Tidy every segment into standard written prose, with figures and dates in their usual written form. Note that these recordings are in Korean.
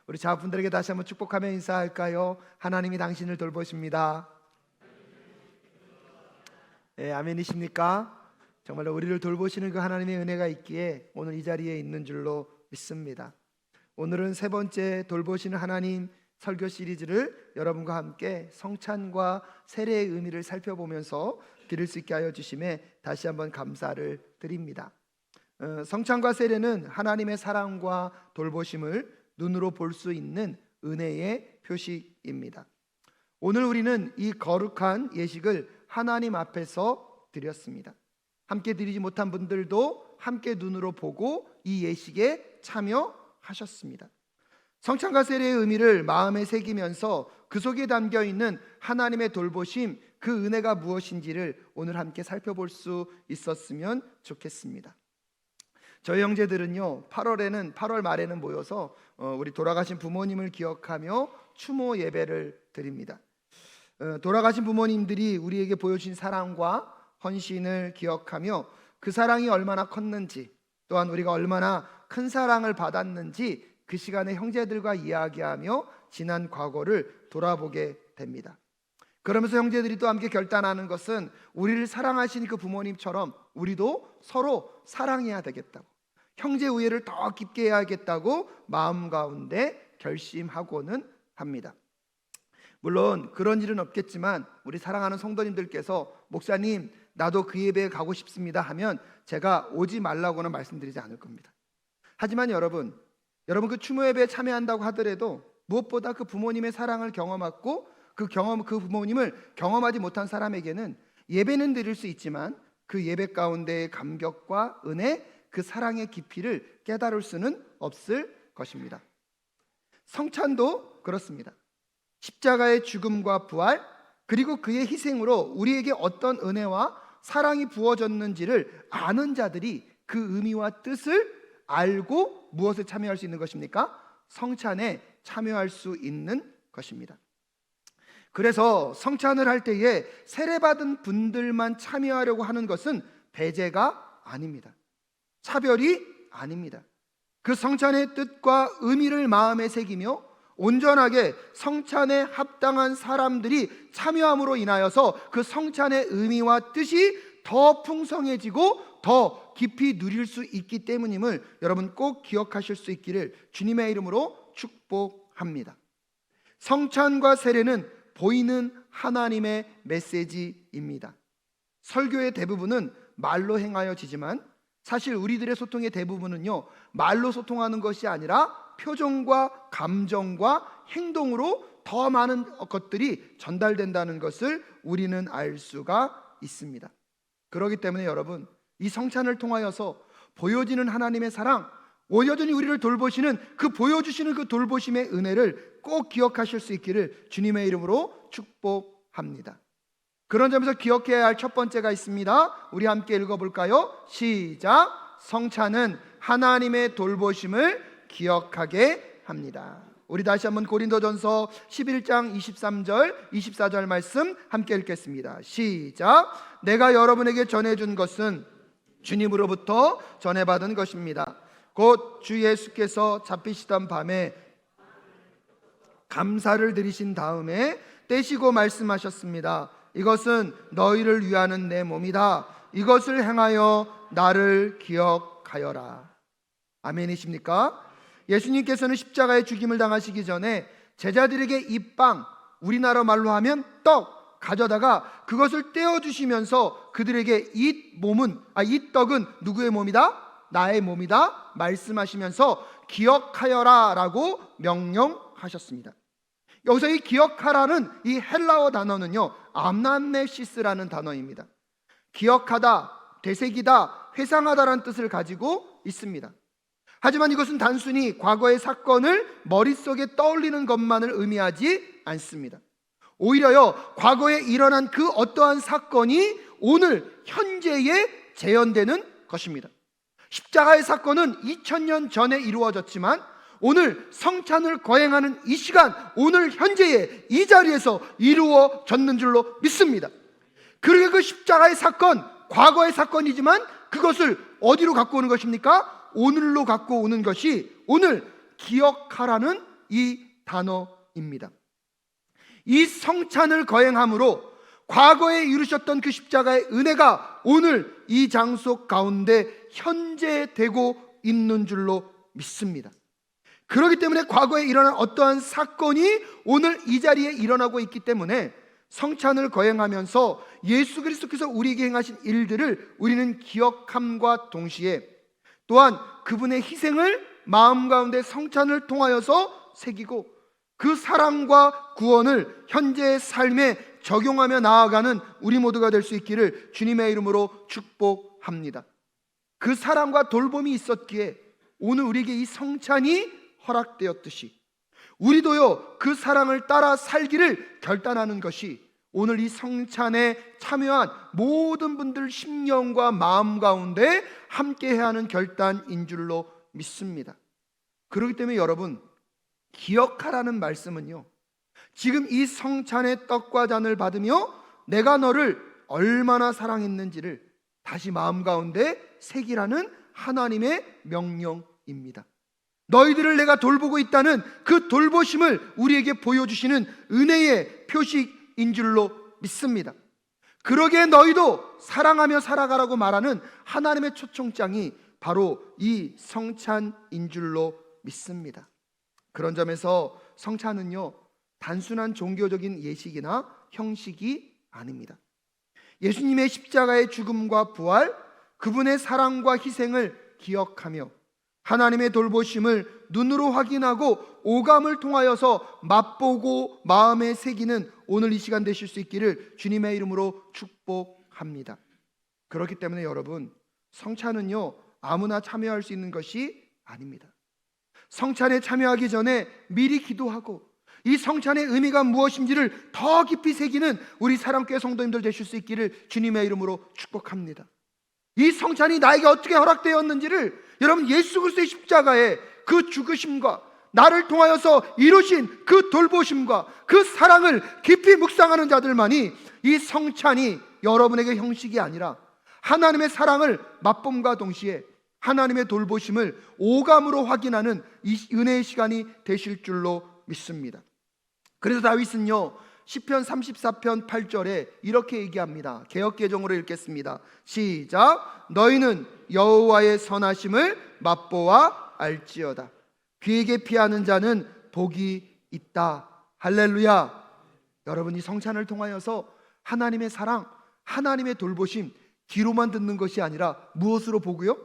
우리 자분들에게 다시 한번 축복하며 인사할까요? 하나님이 당신을 돌보십니다. 네, 아멘이십니까? 정말로 우리를 돌보시는 그 하나님의 은혜가 있기에 오늘 이 자리에 있는 줄로 믿습니다. 오늘은 세 번째 돌보시는 하나님 설교 시리즈를 여러분과 함께 성찬과 세례의 의미를 살펴보면서 들을 수 있게 하여 주심에 다시 한번 감사를 드립니다. 성찬과 세례는 하나님의 사랑과 돌보심을 눈으로 볼 수 있는 은혜의 표식입니다. 오늘 우리는 이 거룩한 예식을 하나님 앞에서 드렸습니다. 함께 드리지 못한 분들도 함께 눈으로 보고 이 예식에 참여하셨습니다. 성찬과 세례의 의미를 마음에 새기면서 그 속에 담겨 있는 하나님의 돌보심, 그 은혜가 무엇인지를 오늘 함께 살펴볼 수 있었으면 좋겠습니다. 저희 형제들은요 8월 말에는 모여서 우리 돌아가신 부모님을 기억하며 추모 예배를 드립니다. 돌아가신 부모님들이 우리에게 보여주신 사랑과 헌신을 기억하며 그 사랑이 얼마나 컸는지, 또한 우리가 얼마나 큰 사랑을 받았는지 그 시간에 형제들과 이야기하며 지난 과거를 돌아보게 됩니다. 그러면서 형제들이 또 함께 결단하는 것은 우리를 사랑하신 그 부모님처럼 우리도 서로 사랑해야 되겠다고, 형제 우애를 더 깊게 해야겠다고 마음 가운데 결심하고는 합니다. 물론 그런 일은 없겠지만 우리 사랑하는 성도님들께서 목사님 나도 그 예배에 가고 싶습니다 하면 제가 오지 말라고는 말씀드리지 않을 겁니다. 하지만 여러분 그 추모 예배에 참여한다고 하더라도 무엇보다 그 부모님의 사랑을 경험하고 그 부모님을 경험하지 못한 사람에게는 예배는 드릴 수 있지만 그 예배 가운데의 감격과 은혜, 그 사랑의 깊이를 깨달을 수는 없을 것입니다. 성찬도 그렇습니다. 십자가의 죽음과 부활, 그리고 그의 희생으로 우리에게 어떤 은혜와 사랑이 부어졌는지를 아는 자들이 그 의미와 뜻을 알고 무엇에 참여할 수 있는 것입니까? 성찬에 참여할 수 있는 것입니다. 그래서 성찬을 할 때에 세례받은 분들만 참여하려고 하는 것은 배제가 아닙니다. 차별이 아닙니다. 그 성찬의 뜻과 의미를 마음에 새기며 온전하게 성찬에 합당한 사람들이 참여함으로 인하여서 그 성찬의 의미와 뜻이 더 풍성해지고 더 깊이 누릴 수 있기 때문임을 여러분 꼭 기억하실 수 있기를 주님의 이름으로 축복합니다. 성찬과 세례는 보이는 하나님의 메시지입니다. 설교의 대부분은 말로 행하여지지만 사실 우리들의 소통의 대부분은요 말로 소통하는 것이 아니라 표정과 감정과 행동으로 더 많은 것들이 전달된다는 것을 우리는 알 수가 있습니다. 그렇기 때문에 여러분 이 성찬을 통하여서 보여지는 하나님의 사랑, 여전히 우리를 돌보시는 그 보여주시는 그 돌보심의 은혜를 꼭 기억하실 수 있기를 주님의 이름으로 축복합니다. 그런 점에서 기억해야 할 첫 번째가 있습니다. 우리 함께 읽어볼까요? 시작. 성찬은 하나님의 돌보심을 기억하게 합니다. 우리 다시 한번 고린도전서 11장 23절 24절 말씀 함께 읽겠습니다. 시작. 내가 여러분에게 전해준 것은 주님으로부터 전해받은 것입니다. 곧 주 예수께서 잡히시던 밤에 감사를 드리신 다음에 떼시고 말씀하셨습니다. 이것은 너희를 위하는 내 몸이다. 이것을 행하여 나를 기억하여라. 아멘이십니까? 예수님께서는 십자가의 죽임을 당하시기 전에 제자들에게 이 빵, 우리나라 말로 하면 떡 가져다가 그것을 떼어주시면서 그들에게 이 떡은 누구의 몸이다? 나의 몸이다 말씀하시면서 기억하여라 라고 명령하셨습니다. 여기서 이 기억하라는 이 헬라어 단어는요 암남네시스라는 단어입니다. 기억하다, 되새기다, 회상하다라는 뜻을 가지고 있습니다. 하지만 이것은 단순히 과거의 사건을 머릿속에 떠올리는 것만을 의미하지 않습니다. 오히려요 과거에 일어난 그 어떠한 사건이 오늘 현재에 재현되는 것입니다. 십자가의 사건은 2000년 전에 이루어졌지만 오늘 성찬을 거행하는 이 시간, 오늘 현재에 이 자리에서 이루어졌는 줄로 믿습니다. 그러게 그 십자가의 사건, 과거의 사건이지만 그것을 어디로 갖고 오는 것입니까? 오늘로 갖고 오는 것이 오늘 기억하라는 이 단어입니다. 이 성찬을 거행함으로 과거에 이루셨던 그 십자가의 은혜가 오늘 이 장소 가운데 현재되고 있는 줄로 믿습니다. 그렇기 때문에 과거에 일어난 어떠한 사건이 오늘 이 자리에 일어나고 있기 때문에 성찬을 거행하면서 예수 그리스도께서 우리에게 행하신 일들을 우리는 기억함과 동시에 또한 그분의 희생을 마음 가운데 성찬을 통하여서 새기고 그 사랑과 구원을 현재의 삶에 적용하며 나아가는 우리 모두가 될 수 있기를 주님의 이름으로 축복합니다. 그 사랑과 돌봄이 있었기에 오늘 우리에게 이 성찬이 허락되었듯이 우리도요 그 사랑을 따라 살기를 결단하는 것이 오늘 이 성찬에 참여한 모든 분들 심령과 마음 가운데 함께해야 하는 결단인 줄로 믿습니다. 그렇기 때문에 여러분, 기억하라는 말씀은요, 지금 이 성찬의 떡과 잔을 받으며 내가 너를 얼마나 사랑했는지를 다시 마음 가운데 새기라는 하나님의 명령입니다. 너희들을 내가 돌보고 있다는 그 돌보심을 우리에게 보여주시는 은혜의 표식인 줄로 믿습니다. 그러기에 너희도 사랑하며 살아가라고 말하는 하나님의 초청장이 바로 이 성찬인 줄로 믿습니다. 그런 점에서 성찬은요 단순한 종교적인 예식이나 형식이 아닙니다. 예수님의 십자가의 죽음과 부활, 그분의 사랑과 희생을 기억하며 하나님의 돌보심을 눈으로 확인하고 오감을 통하여서 맛보고 마음에 새기는 오늘 이 시간 되실 수 있기를 주님의 이름으로 축복합니다. 그렇기 때문에 여러분, 성찬은요 아무나 참여할 수 있는 것이 아닙니다. 성찬에 참여하기 전에 미리 기도하고 이 성찬의 의미가 무엇인지를 더 깊이 새기는 우리 사랑교회 성도님들 되실 수 있기를 주님의 이름으로 축복합니다. 이 성찬이 나에게 어떻게 허락되었는지를 여러분 예수 그리스도의 십자가의 그 죽으심과 나를 통하여서 이루신 그 돌보심과 그 사랑을 깊이 묵상하는 자들만이 이 성찬이 여러분에게 형식이 아니라 하나님의 사랑을 맛봄과 동시에 하나님의 돌보심을 오감으로 확인하는 이 은혜의 시간이 되실 줄로 믿습니다. 그래서 다윗은요 시편 34편 8절에 이렇게 얘기합니다. 개역개정으로 읽겠습니다. 시작. 너희는 여호와의 선하심을 맛보아 알지어다. 그에게 피하는 자는 복이 있다. 할렐루야. 여러분, 이 성찬을 통하여서 하나님의 사랑, 하나님의 돌보심 귀로만 듣는 것이 아니라 무엇으로 보고요?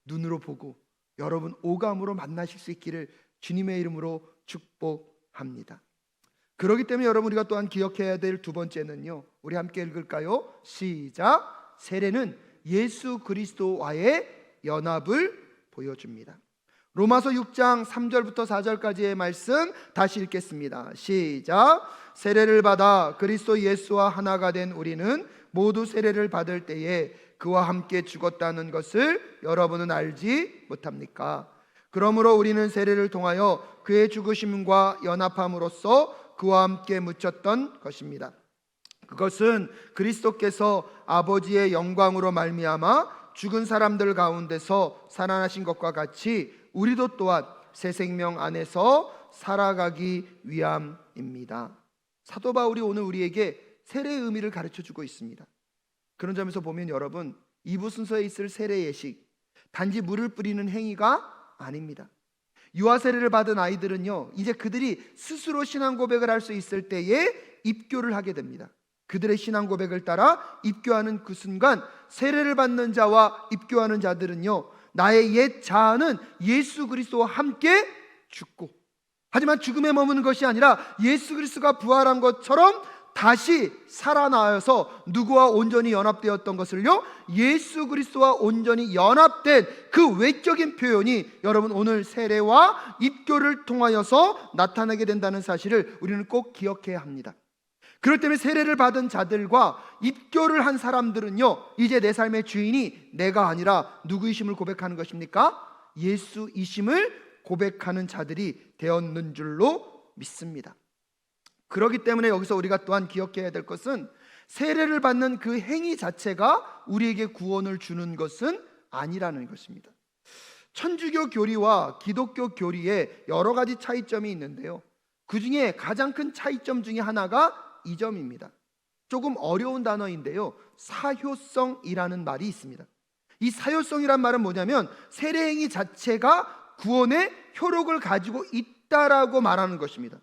눈으로 보고 여러분 오감으로 만나실 수 있기를 주님의 이름으로 축복합니다. 그렇기 때문에 여러분 우리가 또한 기억해야 될 두 번째는요, 우리 함께 읽을까요? 시작. 세례는 예수 그리스도와의 연합을 보여줍니다. 로마서 6장 3절부터 4절까지의 말씀 다시 읽겠습니다. 시작. 세례를 받아 그리스도 예수와 하나가 된 우리는 모두 세례를 받을 때에 그와 함께 죽었다는 것을 여러분은 알지 못합니까? 그러므로 우리는 세례를 통하여 그의 죽으심과 연합함으로써 그와 함께 묻혔던 것입니다. 그것은 그리스도께서 아버지의 영광으로 말미암아 죽은 사람들 가운데서 살아나신 것과 같이 우리도 또한 새 생명 안에서 살아가기 위함입니다. 사도 바울이 오늘 우리에게 세례의 의미를 가르쳐주고 있습니다. 그런 점에서 보면 여러분, 2부 순서에 있을 세례 예식, 단지 물을 뿌리는 행위가 아닙니다. 유아 세례를 받은 아이들은요 이제 그들이 스스로 신앙 고백을 할 수 있을 때에 입교를 하게 됩니다. 그들의 신앙 고백을 따라 입교하는 그 순간 세례를 받는 자와 입교하는 자들은요 나의 옛 자아는 예수 그리스도와 함께 죽고, 하지만 죽음에 머무는 것이 아니라 예수 그리스도가 부활한 것처럼 다시 살아나와서 누구와 온전히 연합되었던 것을요 예수 그리스도와 온전히 연합된 그 외적인 표현이 여러분 오늘 세례와 입교를 통하여서 나타나게 된다는 사실을 우리는 꼭 기억해야 합니다. 그렇기 때문에 세례를 받은 자들과 입교를 한 사람들은요 이제 내 삶의 주인이 내가 아니라 누구이심을 고백하는 것입니까? 예수이심을 고백하는 자들이 되었는 줄로 믿습니다. 그렇기 때문에 여기서 우리가 또한 기억해야 될 것은 세례를 받는 그 행위 자체가 우리에게 구원을 주는 것은 아니라는 것입니다. 천주교 교리와 기독교 교리에 여러 가지 차이점이 있는데요, 그 중에 가장 큰 차이점 중에 하나가 이 점입니다. 조금 어려운 단어인데요, 사효성이라는 말이 있습니다. 이 사효성이란 말은 뭐냐면 세례행위 자체가 구원의 효력을 가지고 있다라고 말하는 것입니다.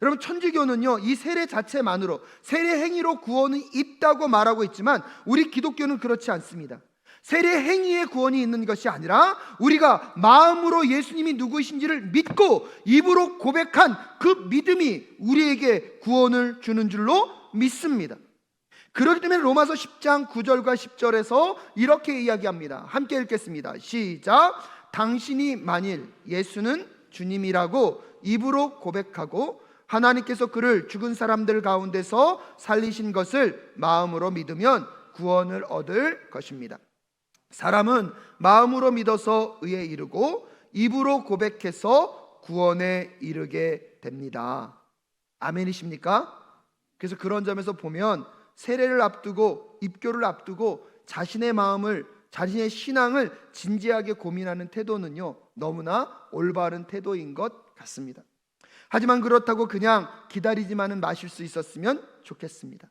여러분, 천주교는요 이 세례 자체만으로, 세례행위로 구원이 있다고 말하고 있지만 우리 기독교는 그렇지 않습니다. 세례행위에 구원이 있는 것이 아니라 우리가 마음으로 예수님이 누구이신지를 믿고 입으로 고백한 그 믿음이 우리에게 구원을 주는 줄로 믿습니다. 그렇기 때문에 로마서 10장 9절과 10절에서 이렇게 이야기합니다. 함께 읽겠습니다. 시작. 당신이 만일 예수는 주님이라고 입으로 고백하고 하나님께서 그를 죽은 사람들 가운데서 살리신 것을 마음으로 믿으면 구원을 얻을 것입니다. 사람은 마음으로 믿어서 의에 이르고 입으로 고백해서 구원에 이르게 됩니다. 아멘이십니까? 그래서 그런 점에서 보면 세례를 앞두고 입교를 앞두고 자신의 마음을, 자신의 신앙을 진지하게 고민하는 태도는요 너무나 올바른 태도인 것 같습니다. 하지만 그렇다고 그냥 기다리지만은 마실 수 있었으면 좋겠습니다.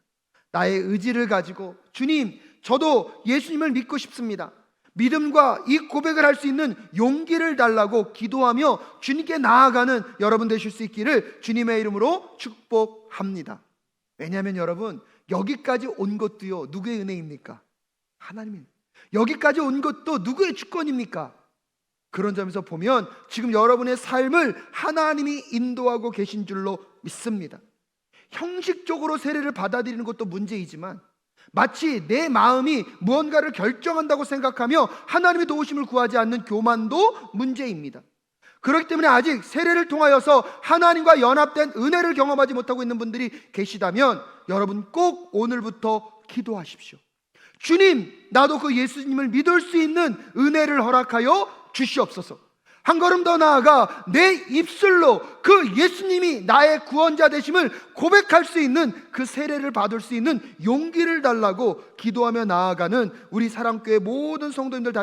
나의 의지를 가지고 주님, 저도 예수님을 믿고 싶습니다, 믿음과 이 고백을 할 수 있는 용기를 달라고 기도하며 주님께 나아가는 여러분 되실 수 있기를 주님의 이름으로 축복합니다. 왜냐하면 여러분, 여기까지 온 것도요 누구의 은혜입니까? 하나님의. 여기까지 온 것도 누구의 주권입니까? 그런 점에서 보면 지금 여러분의 삶을 하나님이 인도하고 계신 줄로 믿습니다. 형식적으로 세례를 받아들이는 것도 문제이지만 마치 내 마음이 무언가를 결정한다고 생각하며 하나님의 도우심을 구하지 않는 교만도 문제입니다. 그렇기 때문에 아직 세례를 통하여서 하나님과 연합된 은혜를 경험하지 못하고 있는 분들이 계시다면 여러분 꼭 오늘부터 기도하십시오. 주님, 나도 그 예수님을 믿을 수 있는 은혜를 허락하여 주시옵소서. 한 걸음 더 나아가 내 입술로 그 예수님이 나의 구원자 되심을 고백할 수 있는 그 세례를 받을 수 있는 용기를 달라고 기도하며 나아가는 우리 사랑교회 모든 성도님들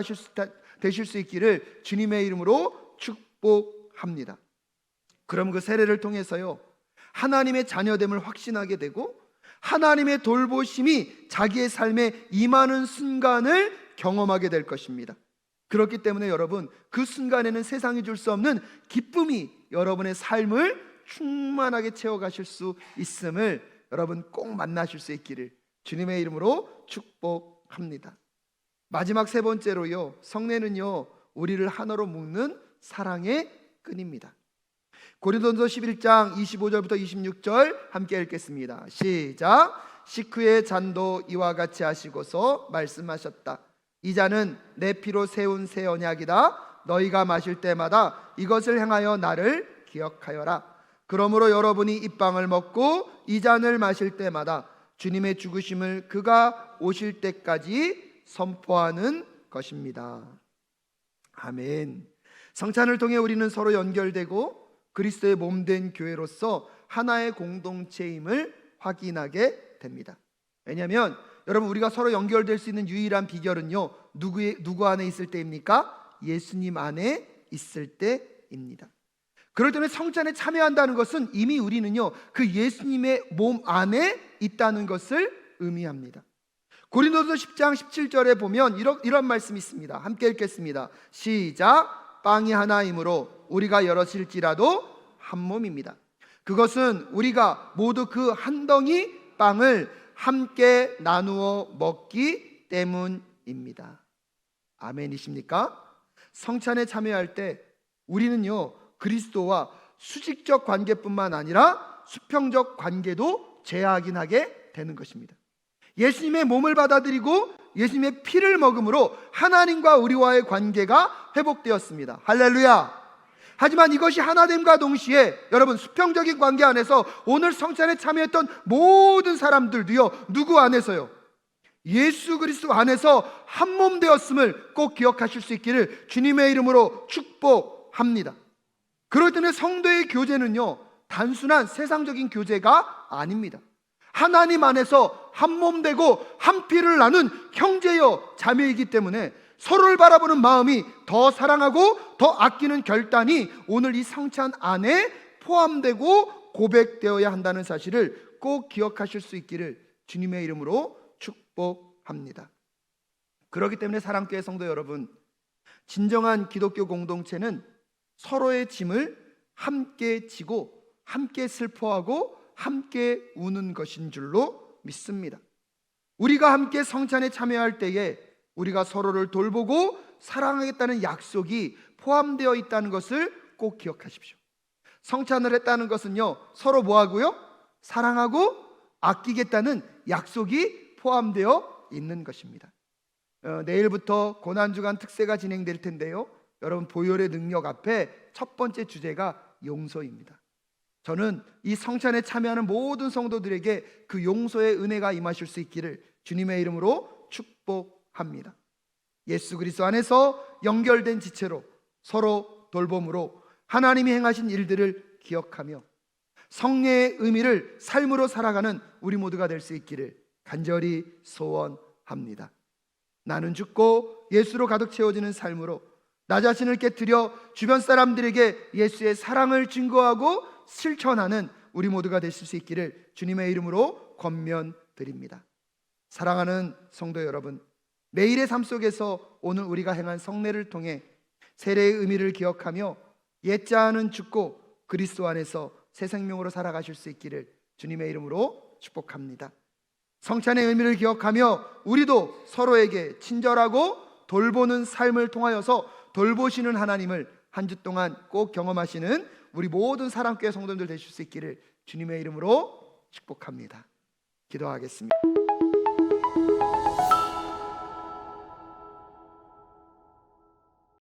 되실 수 있기를 주님의 이름으로 축복합니다. 그럼 그 세례를 통해서요 하나님의 자녀됨을 확신하게 되고 하나님의 돌보심이 자기의 삶에 임하는 순간을 경험하게 될 것입니다. 그렇기 때문에 여러분, 그 순간에는 세상이 줄 수 없는 기쁨이 여러분의 삶을 충만하게 채워가실 수 있음을 여러분 꼭 만나실 수 있기를 주님의 이름으로 축복합니다. 마지막 세 번째로요, 성례는요 우리를 하나로 묶는 사랑의 끈입니다. 고린도전서 11장 25절부터 26절 함께 읽겠습니다. 시작. 식후의 잔도 이와 같이 하시고서 말씀하셨다. 이 잔은 내 피로 세운 새 언약이다. 너희가 마실 때마다 이것을 행하여 나를 기억하여라. 그러므로 여러분이 이 빵을 먹고 이 잔을 마실 때마다 주님의 죽으심을 그가 오실 때까지 선포하는 것입니다. 아멘. 성찬을 통해 우리는 서로 연결되고 그리스도의 몸된 교회로서 하나의 공동체임을 확인하게 됩니다. 왜냐하면 여러분, 우리가 서로 연결될 수 있는 유일한 비결은요 누구 안에 있을 때입니까? 예수님 안에 있을 때입니다. 그럴 때는 성찬에 참여한다는 것은 이미 우리는요 그 예수님의 몸 안에 있다는 것을 의미합니다. 고린도서 10장 17절에 보면 이런 말씀이 있습니다. 함께 읽겠습니다. 시작. 빵이 하나이므로 우리가 여럿일지라도 한 몸입니다. 그것은 우리가 모두 그 한 덩이 빵을 함께 나누어 먹기 때문입니다. 아멘이십니까? 성찬에 참여할 때 우리는요 그리스도와 수직적 관계뿐만 아니라 수평적 관계도 재확인하게 되는 것입니다. 예수님의 몸을 받아들이고 예수님의 피를 먹음으로 하나님과 우리와의 관계가 회복되었습니다. 할렐루야. 하지만 이것이 하나됨과 동시에 여러분, 수평적인 관계 안에서 오늘 성찬에 참여했던 모든 사람들도요 누구 안에서요? 예수 그리스도 안에서 한 몸 되었음을 꼭 기억하실 수 있기를 주님의 이름으로 축복합니다. 그렇기 때문에 성도의 교제는요 단순한 세상적인 교제가 아닙니다. 하나님 안에서 한 몸 되고 한 피를 나눈 형제여 자매이기 때문에 서로를 바라보는 마음이 더 사랑하고 더 아끼는 결단이 오늘 이 성찬 안에 포함되고 고백되어야 한다는 사실을 꼭 기억하실 수 있기를 주님의 이름으로 축복합니다. 그렇기 때문에 사랑교회 성도 여러분, 진정한 기독교 공동체는 서로의 짐을 함께 지고 함께 슬퍼하고 함께 우는 것인 줄로 믿습니다. 우리가 함께 성찬에 참여할 때에 우리가 서로를 돌보고 사랑하겠다는 약속이 포함되어 있다는 것을 꼭 기억하십시오. 성찬을 했다는 것은요, 서로 뭐하고요? 사랑하고 아끼겠다는 약속이 포함되어 있는 것입니다. 내일부터 고난주간 특세가 진행될 텐데요, 여러분 보혈의 능력 앞에 첫 번째 주제가 용서입니다. 저는 이 성찬에 참여하는 모든 성도들에게 그 용서의 은혜가 임하실 수 있기를 주님의 이름으로 축복합니다. 예수 그리스도 안에서 연결된 지체로 서로 돌봄으로 하나님이 행하신 일들을 기억하며 성례의 의미를 삶으로 살아가는 우리 모두가 될 수 있기를 간절히 소원합니다. 나는 죽고 예수로 가득 채워지는 삶으로 나 자신을 깨뜨려 주변 사람들에게 예수의 사랑을 증거하고 실천하는 우리 모두가 되실 수 있기를 주님의 이름으로 권면드립니다. 사랑하는 성도 여러분, 매일의 삶 속에서 오늘 우리가 행한 성례를 통해 세례의 의미를 기억하며 옛자는 죽고 그리스도 안에서 새 생명으로 살아가실 수 있기를 주님의 이름으로 축복합니다. 성찬의 의미를 기억하며 우리도 서로에게 친절하고 돌보는 삶을 통하여서 돌보시는 하나님을 한 주 동안 꼭 경험하시는 우리 모든 사랑교회 성도들 되실 수 있기를 주님의 이름으로 축복합니다. 기도하겠습니다.